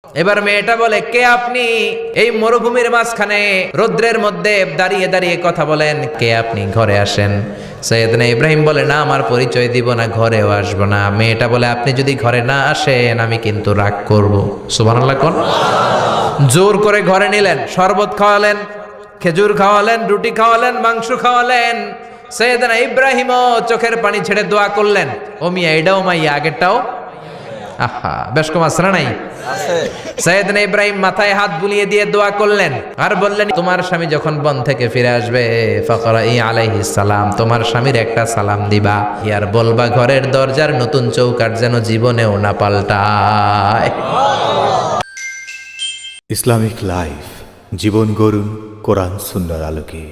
এবার মেয়েটা বলে, কে আপনি? এই মরুভূমির মাঝখানে রৌদ্রের মধ্যে দাঁড়িয়ে দাঁড়িয়ে কথা বলেন, কে আপনি? ঘরে আসেন। সৈয়দনা ইব্রাহিম বলে, না, আমার পরিচয় দিব না, ঘরেও আসবো না। মেয়েটা বলে, আপনি যদি ঘরে না আসেন আমি কিন্তু রাগ করব। সুবহানাল্লাহ কোন। জোর করে ঘরে নিলেন, শরবত খাওয়ালেন, খেজুর খাওয়ালেন, রুটি খাওয়ালেন, মাংস খাওয়ালেন। সৈয়দনা ইব্রাহিমও চোখের পানি ছেড়ে দোয়া করলেন, ও মিয়া এটাও মাইয়া আগেরটাও। আহা, বেশ কম আসরা নাই। সৈয়দনা ইব্রাহিম মাথায় হাত বুলিয়ে দিয়ে দোয়া করলেন আর বললেন, তোমার স্বামী যখন বন থেকে ফিরে আসবে ফাকরাই আলাইহিস সালাম, তোমার স্বামীর একটা সালাম দিবা, আর বলবা ঘরের দরজার নতুন চৌকাঠ যেন জীবনেও না পাল্টায়। ইসলামিক লাইফ, জীবন গড়ুন কোরআন সুন্নাহর আলোকে।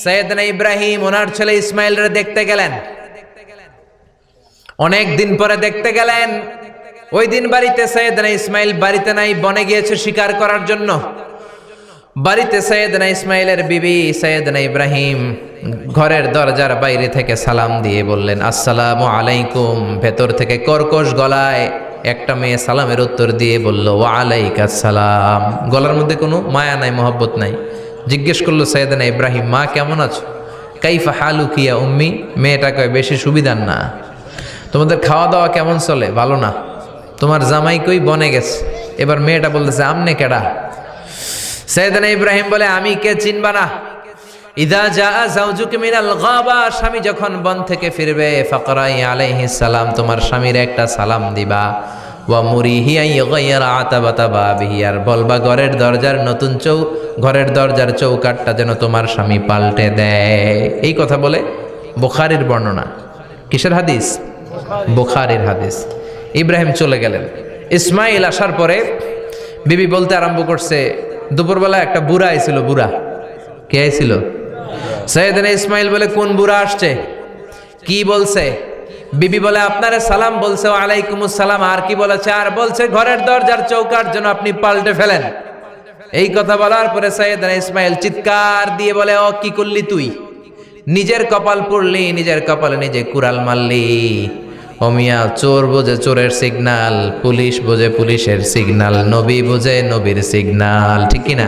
সৈয়দনা ইব্রাহিম ওনার ছেলে ইসমাইলরে দেখতে গেলেন। অনেক দিন পরে দেখতে গেলেন। ওই দিন বাড়িতে সৈয়দনা ইসমাইল বাড়িতে নাই, বনে গিয়েছে শিকার করার জন্য। বাড়িতে সৈয়দনা ইসমাইলের বিবি সৈয়দনা ইব্রাহিম ঘরের দরজার বাইরে থেকে সালাম দিয়ে বললেন, আসসালামু আলাইকুম। ভেতর থেকে কর্কশ গলায় একটা মেয়ে সালামের উত্তর দিয়ে বলল, ওয়া আলাইকাস সালাম। গলার মধ্যে কোনো মায়া নাই, মহব্বত নাই। জিজ্ঞেস করলো সৈয়দনা ইব্রাহিম, মা কেমন আছো? কাইফা হালুকি ইয়া উম্মি। মেয়েটা কয়, বেশি সুবিধার না। তোমাদের খাওয়া দাওয়া কেমন চলে? ভালো না। তোমার জামাই কই? বনে গেছে। এবার মেয়েটা বলতেছে, আমনে কেডা? সৈয়দনা ইব্রাহিম বলে, আমি কে চিনবা না? ইদা জা যাওজুকা মিনাল গাবা, স্বামী যখন বন থেকে ফিরবে ফাকরাই আলাইহিস সালাম, তোমার স্বামীর একটা সালাম দিবা। ওয়া মুরিহি আইগাইরা আতাবাতা বাবিহি, আর বলবা ঘরের দরজার নতুন ঘরের দরজার চৌকাঠটা যেন তোমার স্বামী পাল্টে দেয়। এই কথা বলে বুখারীর বর্ণনা। কিসের হাদিস? বুখারীর হাদিস। ইব্রাহিম চলে গেলেন। ইসমাইল আসার পরে বিবি বলতে আরম্ভ করছে, দুপুরবেলা একটা বুড়া আইছিল। বুড়া কে আইছিল? সৈয়দনা ইসমাইল বলে, কোন বুড়া আসছে? কি বলছে? বিবি বলে, আপনারে সালাম বলছে। ওয়া আলাইকুমুস সালাম। আর কি বলেছে? আর বলছে ঘরের দরজার চৌকাঠ যেন আপনি পাল্টে ফেলেন। এই কথা বলার পরে সৈয়দনা ইসমাইল চিৎকার দিয়ে বলে, ও কি করলি তুই? নিজের কপাল পুড়লি, নিজের কপালে নিজে কুড়াল মারলি। ও মিয়া, চোর বোঝে চোরের সিগনাল, পুলিশ বোঝে পুলিশের সিগনাল, নবী বোঝে নবীর সিগনাল, ঠিক কিনা?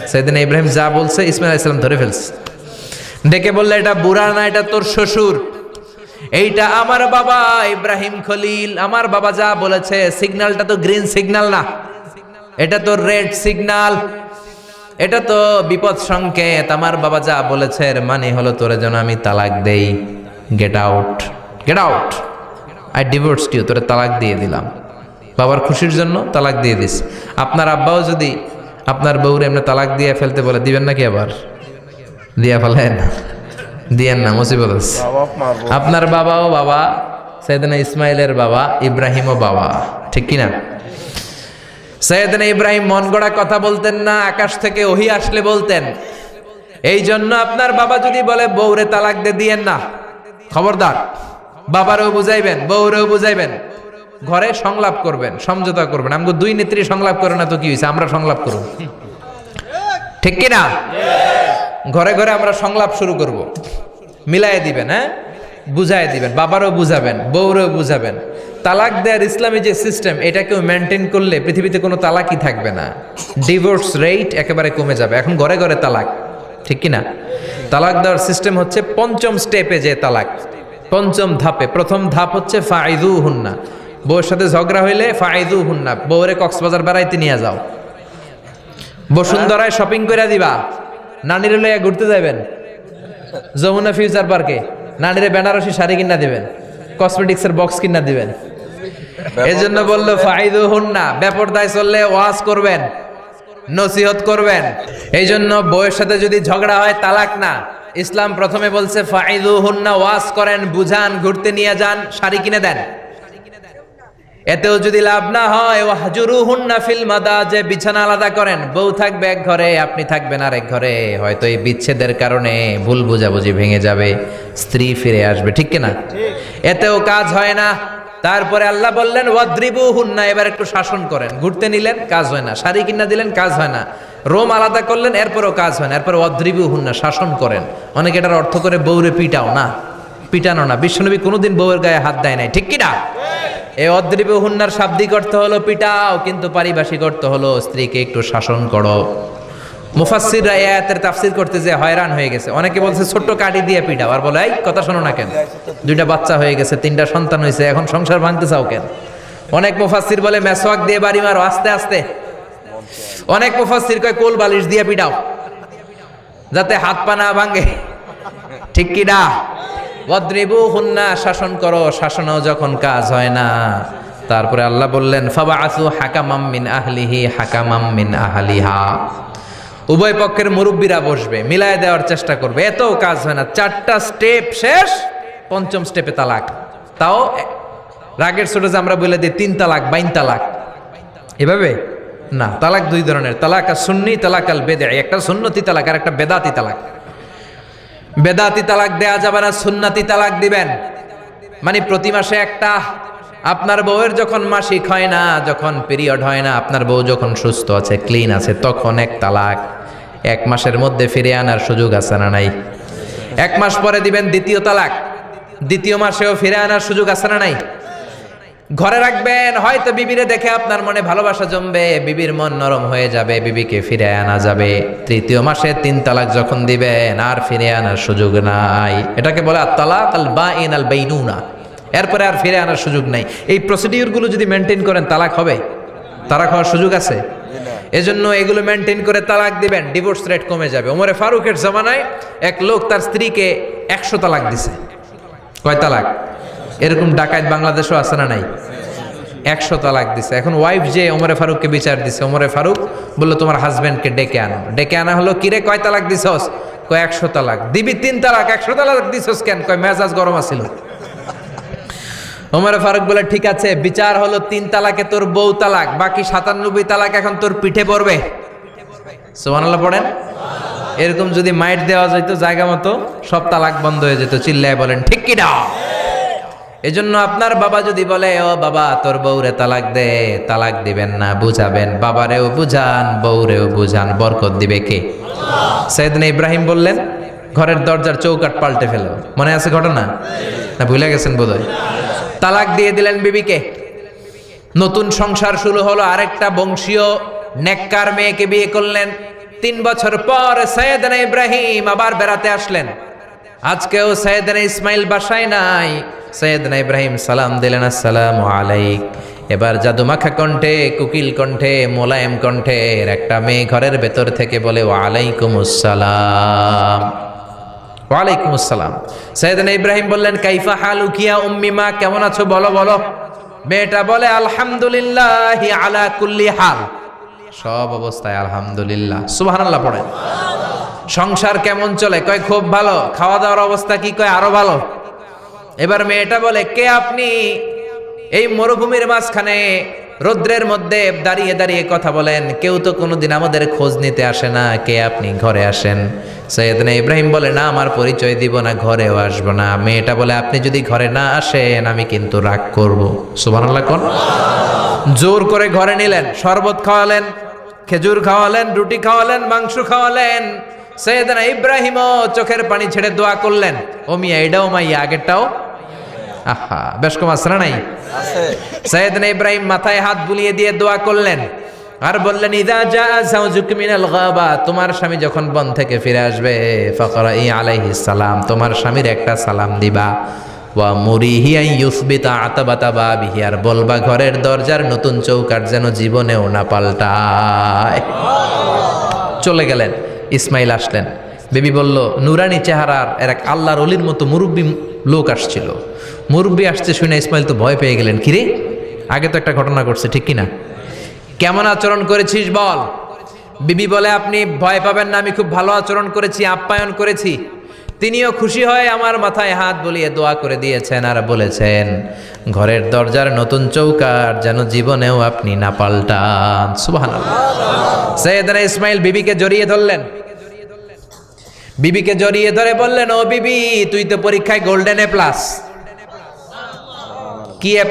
সৈয়দনা ইব্রাহিম যা বলছে ইসমাইল আলাইহিস সালাম ধরে ফেলছে। ডেকে বললে, এটা বুড়া না, এটা তোর শ্বশুর। এইটা আমার বাবা ইব্রাহিম খলিল। আমার বাবা যা বলেছে, সিগন্যালটা তো গ্রিন সিগন্যাল না, এটা তো রেড সিগন্যাল, এটা তো বিপদ সংকেত। আমার বাবা যা বলেছে এর মানে হলো তোরে যেন আমি তালাক দেই। Get out, get out, I divorced you. তোরে তালাক দিয়ে দিলাম। বাবার খুশির জন্য তালাক দিয়ে দিস। আপনার আব্বাও যদি আপনার বউরে এমনি তালাক দিয়ে ফেলতে বলে, দিবেন নাকি? আবার দিয়া ফেলেন, দিয়েন না, মুসিবত আছে। আপনার বাবাও বাবা, সৈয়দনা ইসমাইলের বাবা, ইব্রাহিমও বাবা, ঠিক কিনা? সৈয়দনা ইব্রাহিম মন গড়া কথা বলতেন না, আকাশ থেকে ওহী আসলে বলতেন। এই জন্য আপনার বাবা যদি বলে বউরে তালাক দিয়েন না, খবরদার। বাবারেও বুঝাইবেন, বউরেও বুঝাইবেন, ঘরে সংলাপ করবেন, সমঝোতা করবেন। আমাকে দুই নেত্রী সংলাপ করে না তো কি হয়েছে, আমরা সংলাপ করব, ঠিক কিনা? ঘরে ঘরে আমরা সংলাপ শুরু করব। মিলাই দিবেন, হ্যাঁ, বুঝাই দিবেন, বাবারও বুঝাবেন, বউরেও বুঝাবেন। তালাক দেওয়ার ইসলামী যে সিস্টেম, এটাকেও মেনটেন করলে পৃথিবীতে কোনো তালাকই থাকবে না। ডিভোর্স রেট একেবারে কমে যাবে। এখন ঘরে ঘরে তালাক, ঠিক কিনা? তালাক দেওয়ার সিস্টেম হচ্ছে পঞ্চম স্টেপে যে তালাক, পঞ্চম ধাপে। প্রথম ধাপ হচ্ছে ফাইদুহুন্না। বউয়ের সাথে ঝগড়া হইলে ফাইদুহুন্না, বউরে কক্সবাজার বেড়াইতে নিয়ে যাও, বসুন্ধরায় শপিং করে দিবা, নানিরে লইয়া ঘুরতে যাবেন, যমুনা ফিউচার পার্কে নানিরে বেনারসি শাড়ি কিনা দিবেন, কসমেটিক্সের বক্স কিনা দিবেন। এই জন্য বললো ফাইদুহুন্না। বেপরদায় চললে ওয়াজ করবেন, নসিহত করবেন। এই জন্য বউয়ের সাথে যদি ঝগড়া হয় তালাক না, ইসলাম প্রথমে বলছে ফাইদুহুন্না, ওয়াজ করেন, বুঝান, ঘুরতে নিয়ে যান, শাড়ি কিনে দেন। এতেও যদি লাভ না হয়, ওয়াহজুরুহুন্না ফিল মাদাজি, বিছানা আলাদা করেন। বউ থাকবে এক ঘরে, আপনি থাকবেন আরেক ঘরে। হয়তো এই বিচ্ছেদের কারণে ভুল বুঝাবুঝি ভেঙে যাবে, স্ত্রী ফিরে আসবে, ঠিক কিনা? এতেও কাজ হয় না। তারপরে আল্লাহ বললেন ওয়াদ্রিবুহুন্না, এবার একটু শাসন করেন। ঘুরতে নিলেন, কাজ হয় না। শাড়ি কিনা দিলেন, কাজ হয় না। রোম আলাদা করলেন, এরপরও কাজ হয় না। এরপর ওয়াদ্রিবুহুন্না, শাসন করেন। অনেকে এটার অর্থ করে বউরে পিটাও না, পিটানো না। বিশ্বনবী কোনোদিন বউয়ের গায়ে হাত দেয় নাই, ঠিক কিনা? এই অদ্রিব হুন্নার শাব্দিক অর্থ হলো পিটাও, কিন্তু পারিভাষিক অর্থ হলো স্ত্রীকে একটু শাসন করো। মুফাসসিররা এই আয়াতের তাফসীর করতে যে হয়রান হয়ে গেছে। অনেকে বলছে ছোট্ট কাঠি দিয়ে পিটাও, আর বলে এই কথা শোনো না কেন, দুইটা বাচ্চা হয়ে গেছে, 3টা সন্তান হয়েছে, এখন সংসার ভাঙতে চাও কেন? অনেক মুফাসসির বলে মেসওয়াক দিয়ে বাড়ি মারো আস্তে আস্তে। অনেক মুফাসসির কয় কোল বালিশ দিয়ে পিটাও যাতে হাত পা না ভাঙে। ঠিক কি না? ওয়াদ্রিবু হুন্না, শাসন করো। শাসনও যখন কাজ হয় না, তারপরে আল্লাহ বললেন ফাবাআসু হাকামাম মিন আহলিহি হাকামাম মিন আহলিহা। উভয় পক্ষের মুরব্বীরা বসবে, মিলায় দেওয়ার চেষ্টা করবে। এতও কাজ হয় না, 4টা স্টেপ শেষ, 5ম স্টেপে তালাক। তাও রাগের ছোট যে আমরা বলে দিই 3 তালাক 22 তালাক, এভাবে না। তালাক 2 ধরনের, তালাক আর সুন্নি, তালাক আল বেদঈ। একটা সুন্নতি তালাক আর একটা বেদাতি তালাক। বেদাতি তালাক দেয়া যাবে না, সুন্নতি তালাক দিবেন। মানে প্রতি মাসে একটা। আপনার বউয়ের যখন মাসিক হয় না, যখন পিরিয়ড হয় না, আপনার বউ যখন সুস্থ আছে, ক্লিন আছে, তখন 1 তালাক। 1 মাসের মধ্যে ফিরে আনার সুযোগ আছে না নাই? 1 মাস পরে দিবেন 2য় তালাক। 2য় মাসেও ফিরে আনার সুযোগ আছে না নাই? ঘরে রাখবেন, হয়তো বিবিরে দেখে আপনার মনে ভালোবাসা জমবে, বিবির মন নরম হয়ে যাবে, বিবিকে ফিরে আনা যাবে। 3য় মাসে 3 তালাক যখন দিবেন, আর ফিরে আনার সুযোগ নাই। এটাকে বলে আত-তালাক আল বাঈন আল বাইনুনা। এরপরে আর ফিরে আনার সুযোগ নাই। এই প্রসিডিউরগুলো যদি মেনটেন করেন, তালাক হবে? তালাক হওয়ার সুযোগ আছে? এজন্য এগুলো মেনটেন করে তালাক দিবেন, ডিভোর্স রেট কমে যাবে। ওমরে ফারুকের জামানায় এক লোক তার স্ত্রীকে 100 তালাক দিছে। কয় তালাক? এরকম ডাকাত বাংলাদেশও আছে না নাই? 100 তালাক দিছে। এখন ওয়াইফ যে ওমরে ফারুককে বিচার দিছে, ওমরে ফারুক বললো তোমার হাজবেন্ডকে ডেকে আনো। ডেকে আনা হলো, কিরে কয় তালাক দিছস? কয় 100 তালাক। দিবি 3 তালাক, 100 তালাক দিছস কেন? কয় মেজাজ গরম আছিল। ওমরে ফারুক বলে ঠিক আছে, বিচার হলো 3 তালাকে তোর বউ তালাক, বাকি 97 তালাক এখন তোর পিঠে পড়বে। সুবহানাল্লাহ পড়েন। এরকম যদি মাইট দেওয়া যেত জায়গা মতো, সব তালাক বন্ধ হয়ে যেত। চিল্লায় বলেন ঠিক কি না? এজন্য আপনার বাবা যদি বলে ও বাবা তোর বউরে তালাক দে, তালাক দিবেন না, বুঝাবেন। বাবারেও বুঝান, বউরেও বুঝান, বরকত দিবে কে? সাইয়েদনা ইব্রাহিম বললেন ঘরের দরজার চৌকাঠ পাল্টে ফেলো। মনে আছে ঘটনা? না ভুলে গেছেন বোধহয়? তালাক দিয়ে দিলেন বিবিকে। নতুন সংসার শুরু হলো। আরেকটা বংশীয় নেককার মেয়েকে বিয়ে করলেন। 3 বছর পর সাইয়েদনা ইব্রাহিম আবার বেড়াতে আসলেন। আজকেও সাইয়েদনা ইসমাইল বাসায় নাই। সাইয়েদনা ইব্রাহিম সালাম দিলেন, আসসালামু আলাইক। এবার জাদুমাখা কণ্ঠে, কুকিল কণ্ঠে, মোলায়েম কণ্ঠের একটা মেয়ে ঘরের ভেতর থেকে বলে ওয়ালাইকুমুস সালাম। ওয়ালাইকুমুস সালাম। সাইয়েদনা ইব্রাহিম বললেন কাইফা হালুকি ইয়া উম্মি মা, কেমন আছো বলো বলো। মেয়েটা বলে আলহামদুলিল্লাহি আলা কুল্লি হাল, সব অবস্থায় আলহামদুলিল্লাহ। সুবহানাল্লাহ পড়েন। সংসার কেমন চলে? কয় খুব ভালো। খাওয়া দাওয়ার অবস্থা কি? কয় আরো ভালো। এবার মেয়েটা বলে কে আপনি? এই মরুভূমির মাঝখানে রৌদ্রের মধ্যে দাঁড়িয়ে দাঁড়িয়ে কথা বলেন, কেউ তো কোনোদিন আমাদের খোঁজ নিতে আসে না, কে আপনি? ঘরে আসেন। সাইয়েদনা ইব্রাহিম বলে না, আমার পরিচয় দিব না, ঘরেও আসবো না। মেয়েটা বলে আপনি যদি ঘরে না আসেন আমি কিন্তু রাগ করব। সুবহানাল্লাহ কোন। জোর করে ঘরে নিলেন, শরবত খাওয়ালেন, খেজুর খাওয়ালেন, রুটি খাওয়ালেন, মাংস খাওয়ালেন। সাইয়েদনা ইব্রাহিমও চোখের পানি ছেড়ে দোয়া করলেন, ও মিয়া এটাও মাইয়া আগেরটাও। আহা, বেশ কম আছে না নাই? সাইয়েদনা ইব্রাহিম মাথায় হাত বুলিয়ে দিয়ে দোয়া করলেন আর বললেন ইযা জাআ যাওজুক মিনাল গাবা, তোমার স্বামী যখন বন থেকে ফিরে আসবে, ফাকরাই আলাইহিস সালাম, তোমার স্বামীর একটা সালাম দিবা। ওয়া মুরিহি আন ইউসবিতা আতাবাতা বাবিহি, আর বলবা ঘরের দরজার নতুন চৌকাঠ যেন জীবনেও না পাল্টায়। চলে গেলেন। ইসমাইল আসলেন। বেবি বলল নুরানি চেহারার এক আল্লাহর ওলির মতো মুরব্বী লোক আসছিল। মুরব্বী আসছে শুনে ইসমাইল তো ভয় পেয়ে গেলেন। কিরে, আগে তো একটা ঘটনা ঘটছে, ঠিক কিনা? কেমন আচরণ করেছিস বল। বিবি বলে আপনি ভয় পাবেন না, আমি খুব ভালো আচরণ করেছি, আপ্যায়ন করেছি। তিনিও খুশি হয়ে আমার মাথায় হাত বুলিয়ে দোয়া করে দিয়েছেন আর বলেছেন ঘরের দরজার নতুন চৌকাঠ যেন জীবনেও আপনি না পাল্টান। সুবহানাল্লাহ। সাইয়েদনা ইসমাইল বিবিকে জড়িয়ে ধরলেন। বিবিকে জড়িয়ে ধরে বললেন ও বিবি, তুই তো পরীক্ষায় গোল্ডেন A+। কি A+?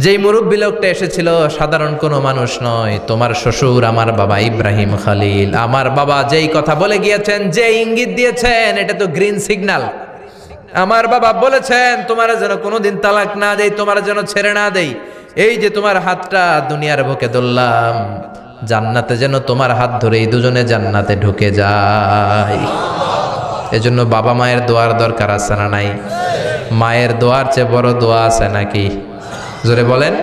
যেই মুরব্বী লোকটা এসেছিল সাধারণ কোনো মানুষ নয়, তোমার শ্বশুর আমার বাবা ইব্রাহিম খলিল। আমার বাবা যেই কথা বলে গিয়েছেন, যে ইঙ্গিত দিয়েছেন, এটা তো গ্রিন সিগন্যাল। আমার বাবা বলেছেন তোমার যেন কোনোদিন তালাক না দেই, তোমার যেন ছেড়ে না দেই। এই যে তোমার হাতটা দুনিয়ার বুকে ধরলাম, জান্নাতে যেন তোমার হাত ধরেই দুজনে জান্নাতে ঢুকে যায়। এজন্য বাবা মায়ের দোয়ার দরকার আছে না নাই? মায়ের দোয়ার চেয়ে বড় দোয়া আছে নাকি? জোরে বলেন।